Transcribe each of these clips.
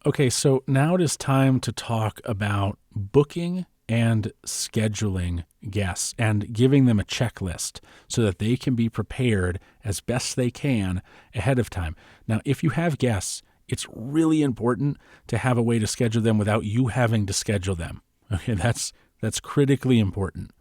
Okay, so now it is time to talk about booking and scheduling guests and giving them a checklist so that they can be prepared as best they can ahead of time. Now, if you have guests, it's really important to have a way to schedule them without you having to schedule them. Okay, that's critically important.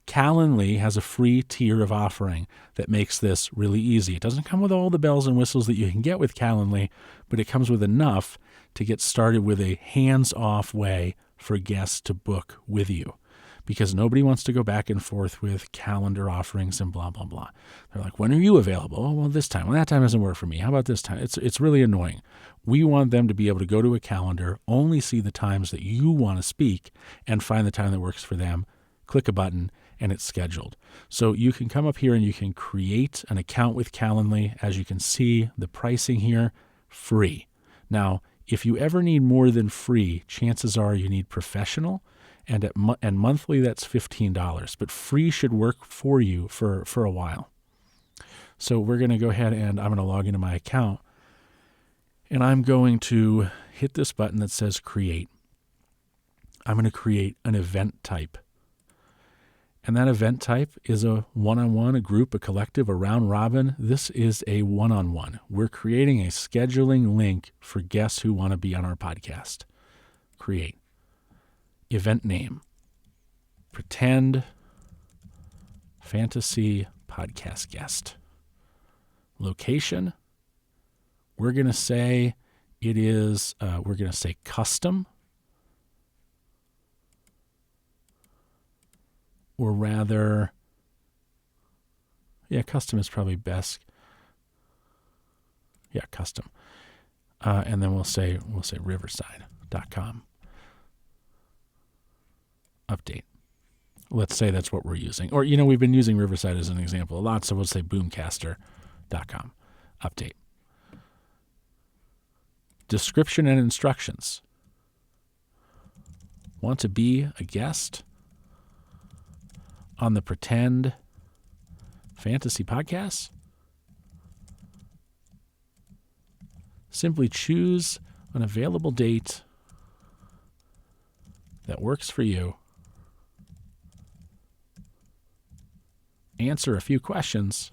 Calendly has a free tier of offering that makes this really easy. It doesn't come with all the bells and whistles that you can get with Calendly, but it comes with enough to get started with a hands-off way for guests to book with you, because nobody wants to go back and forth with calendar offerings and blah, blah, blah. They're like, when are you available? Oh, well, this time. Well, that time doesn't work for me. How about this time? It's really annoying. We want them to be able to go to a calendar, only see the times that you want to speak, and find the time that works for them, click a button, and it's scheduled. So you can come up here and you can create an account with Calendly. As you can see, the pricing here, free. Now, if you ever need more than free, chances are you need professional, and monthly that's $15. But free should work for you for a while. So we're going to go ahead and I'm going to log into my account, and I'm going to hit this button that says create. I'm going to create an event type. And that event type is a one-on-one, a group, a collective, a round robin. This is a one-on-one. We're creating a scheduling link for guests who want to be on our podcast. Create. Event name. Pretend fantasy podcast guest. Location. We're going to say it is, we're going to say custom. Or rather, custom is probably best. Yeah, custom. And then we'll say riverside.com. Update. Let's say that's what we're using. Or, we've been using Riverside as an example a lot, so we'll say boomcaster.com. Update. Description and instructions. Want to be a guest on the Pretend Fantasy Podcast? Simply choose an available date that works for you. Answer a few questions,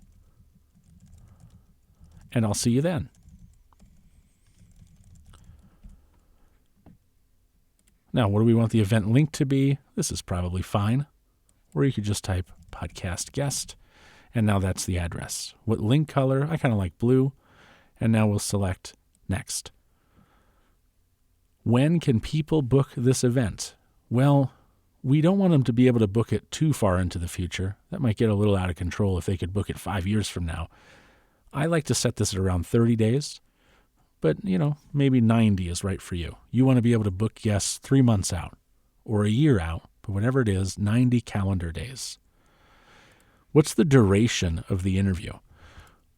and I'll see you then. Now, what do we want the event link to be? This is probably fine. Or you could just type podcast guest, and now that's the address. What link color? I kind of like blue. And now we'll select next. When can people book this event? Well, we don't want them to be able to book it too far into the future. That might get a little out of control if they could book it 5 years from now. I like to set this at around 30 days, but, maybe 90 is right for you. You want to be able to book guests 3 months out or a year out. But whatever it is, 90 calendar days. What's the duration of the interview?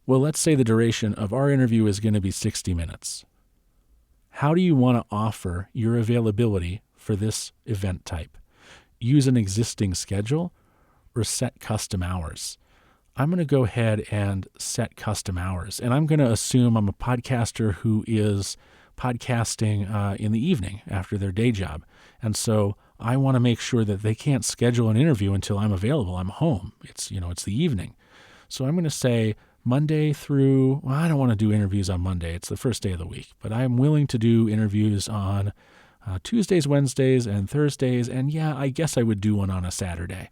Well, let's say the duration of our interview is going to be 60 minutes. How do you want to offer your availability for this event type? Use an existing schedule or set custom hours? I'm going to go ahead and set custom hours. And I'm going to assume I'm a podcaster who is podcasting in the evening after their day job. And so I want to make sure that they can't schedule an interview until I'm available. I'm home. It's the evening. So I'm going to say Monday through, I don't want to do interviews on Monday. It's the first day of the week. But I'm willing to do interviews on Tuesdays, Wednesdays, and Thursdays. And I guess I would do one on a Saturday.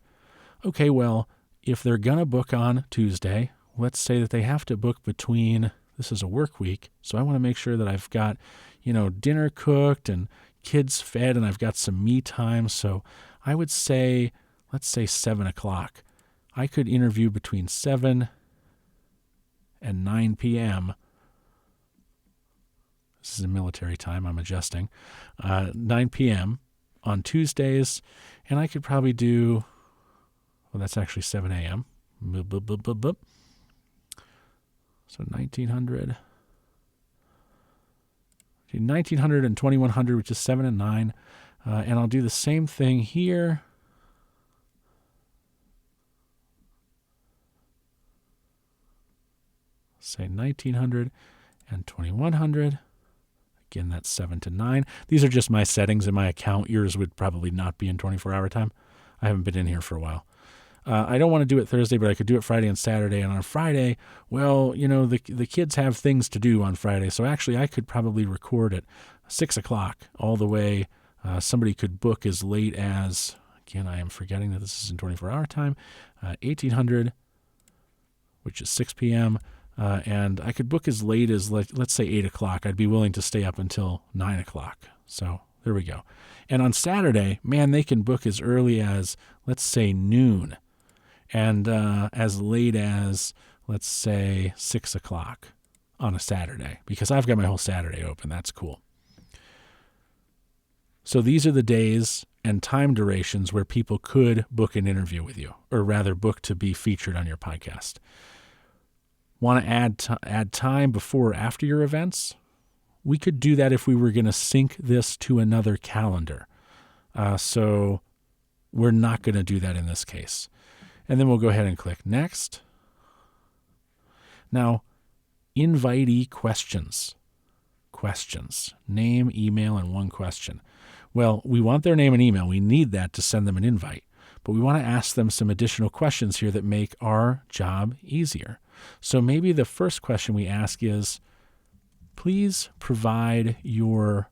Okay, well, if they're going to book on Tuesday, let's say that they have to book between, this is a work week, so I want to make sure that I've got, dinner cooked and kids fed and I've got some me time. So I would say, let's say 7 o'clock. I could interview between 7 and 9 p.m. This is a military time, I'm adjusting. 9 p.m. on Tuesdays, and I could probably do, that's actually 7 a.m. So 1900 and 2100, which is 7 and 9. And I'll do the same thing here. Say 1900 and 2100. Again, that's 7 to 9. These are just my settings in my account. Yours would probably not be in 24-hour time. I haven't been in here for a while. I don't want to do it Thursday, but I could do it Friday and Saturday. And on Friday, well, the kids have things to do on Friday. So actually, I could probably record at 6 o'clock all the way. Somebody could book as late as, again, I am forgetting that this is in 24-hour time, 1800, which is 6 p.m., and I could book as late as, let's say, 8 o'clock. I'd be willing to stay up until 9 o'clock. So there we go. And on Saturday, man, they can book as early as, let's say, noon, and as late as, let's say, 6 o'clock on a Saturday, because I've got my whole Saturday open. That's cool. So these are the days and time durations where people could book an interview with you, or rather book to be featured on your podcast. Want to add time before or after your events? We could do that if we were going to sync this to another calendar. So we're not going to do that in this case. And then we'll go ahead and click Next. Now, invitee questions. Questions. Name, email, and one question. Well, we want their name and email. We need that to send them an invite. But we want to ask them some additional questions here that make our job easier. So maybe the first question we ask is, please provide your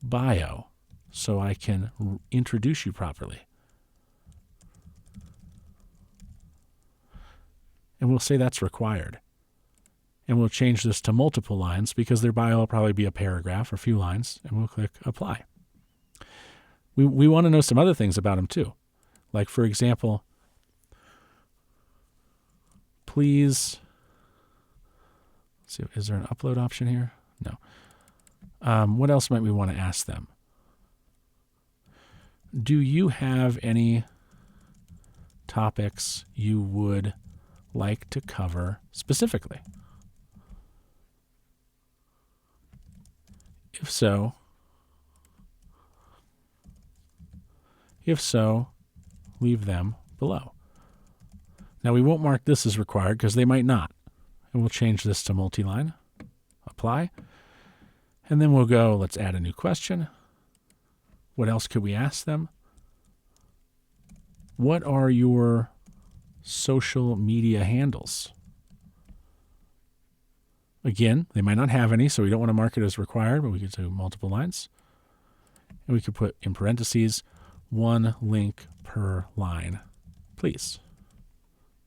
bio so I can introduce you properly. And we'll say that's required. And we'll change this to multiple lines because their bio will probably be a paragraph or a few lines, and we'll click Apply. We want to know some other things about them too. Like, for example, please, let's see, is there an upload option here? No. What else might we want to ask them? Do you have any topics you would like to cover specifically? If so, leave them below. Now, we won't mark this as required because they might not. And we'll change this to multi-line. Apply. And then we'll go, let's add a new question. What else could we ask them? What are your social media handles? Again, they might not have any, so we don't want to mark it as required, but we could do multiple lines. And we could put in parentheses, 1 link per line, please.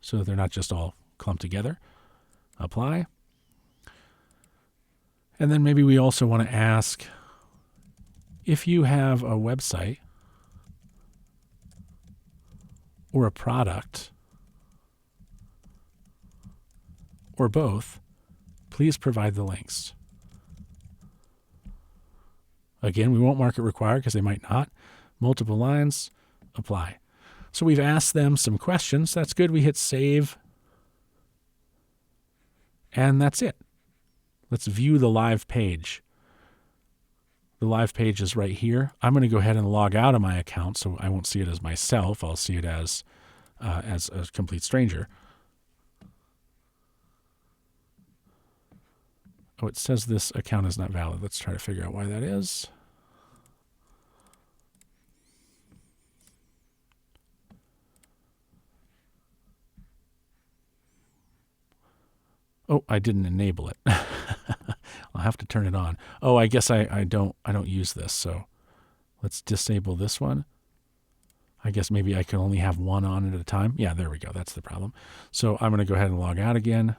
So they're not just all clumped together. Apply. And then maybe we also want to ask, if you have a website or a product or both, please provide the links. Again, we won't mark it required because they might not. Multiple lines, apply. So we've asked them some questions. That's good. We hit save. And that's it. Let's view the live page. The live page is right here. I'm going to go ahead and log out of my account so I won't see it as myself. I'll see it as a complete stranger. Oh, it says this account is not valid. Let's try to figure out why that is. Oh, I didn't enable it. I'll have to turn it on. Oh, I guess I don't use this. So let's disable this one. I guess maybe I can only have one on at a time. Yeah, there we go. That's the problem. So I'm going to go ahead and log out again.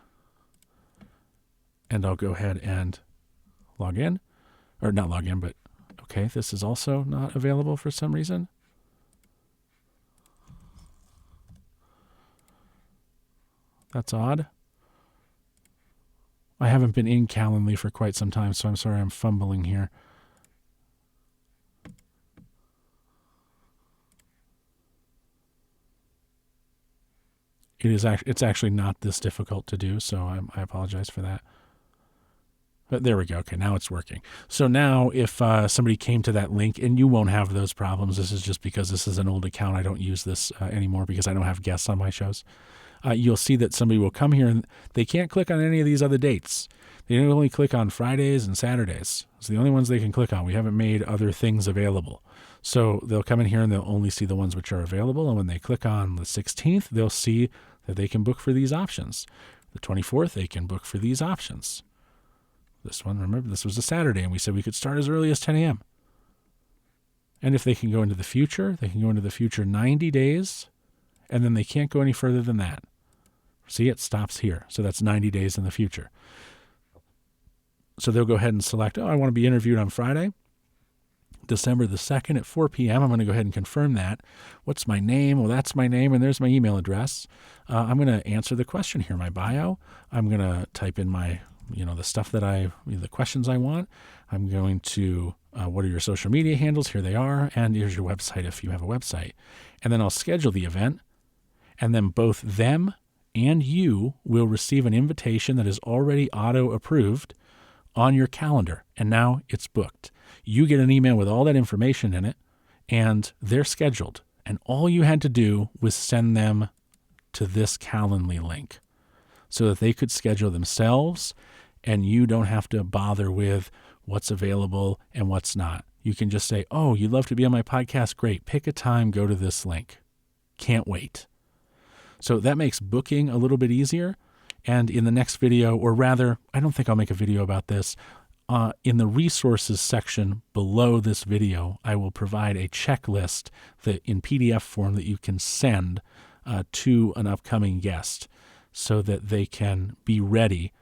And I'll go ahead and log in. Or not log in, but okay, this is also not available for some reason. That's odd. I haven't been in Calendly for quite some time, so I'm sorry I'm fumbling here. It's actually not this difficult to do, so I apologize for that. But there we go. Okay, now it's working. So now if somebody came to that link, and you won't have those problems, this is just because this is an old account. I don't use this anymore because I don't have guests on my shows. You'll see that somebody will come here and they can't click on any of these other dates. They can only click on Fridays and Saturdays. It's the only ones they can click on. We haven't made other things available. So they'll come in here and they'll only see the ones which are available. And when they click on the 16th, they'll see that they can book for these options. The 24th, they can book for these options. This one, remember, this was a Saturday, and we said we could start as early as 10 a.m. And if they can go into the future, they can go into the future 90 days, and then they can't go any further than that. See, it stops here. So that's 90 days in the future. So they'll go ahead and select, I want to be interviewed on Friday, December the 2nd at 4 p.m. I'm going to go ahead and confirm that. What's my name? Well, that's my name, and there's my email address. I'm going to answer the question here, my bio. I'm going to type in my, the stuff that the questions I want. I'm going to, what are your social media handles? Here they are. And here's your website if you have a website. And then I'll schedule the event. And then both them and you will receive an invitation that is already auto-approved on your calendar. And now it's booked. You get an email with all that information in it, and they're scheduled. And all you had to do was send them to this Calendly link so that they could schedule themselves, and you don't have to bother with what's available and what's not. You can just say, you'd love to be on my podcast? Great. Pick a time, go to this link. Can't wait. So that makes booking a little bit easier. And in the next video, or rather, I don't think I'll make a video about this, in the resources section below this video, I will provide a checklist that in PDF form that you can send to an upcoming guest so that they can be ready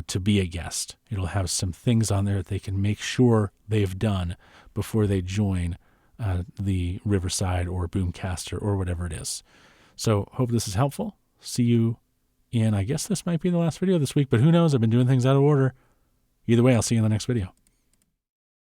to be a guest. It'll have some things on there that they can make sure they've done before they join the Riverside or Boomcaster or whatever it is. So hope this is helpful. See you in, I guess this might be the last video this week, but who knows? I've been doing things out of order. Either way, I'll see you in the next video.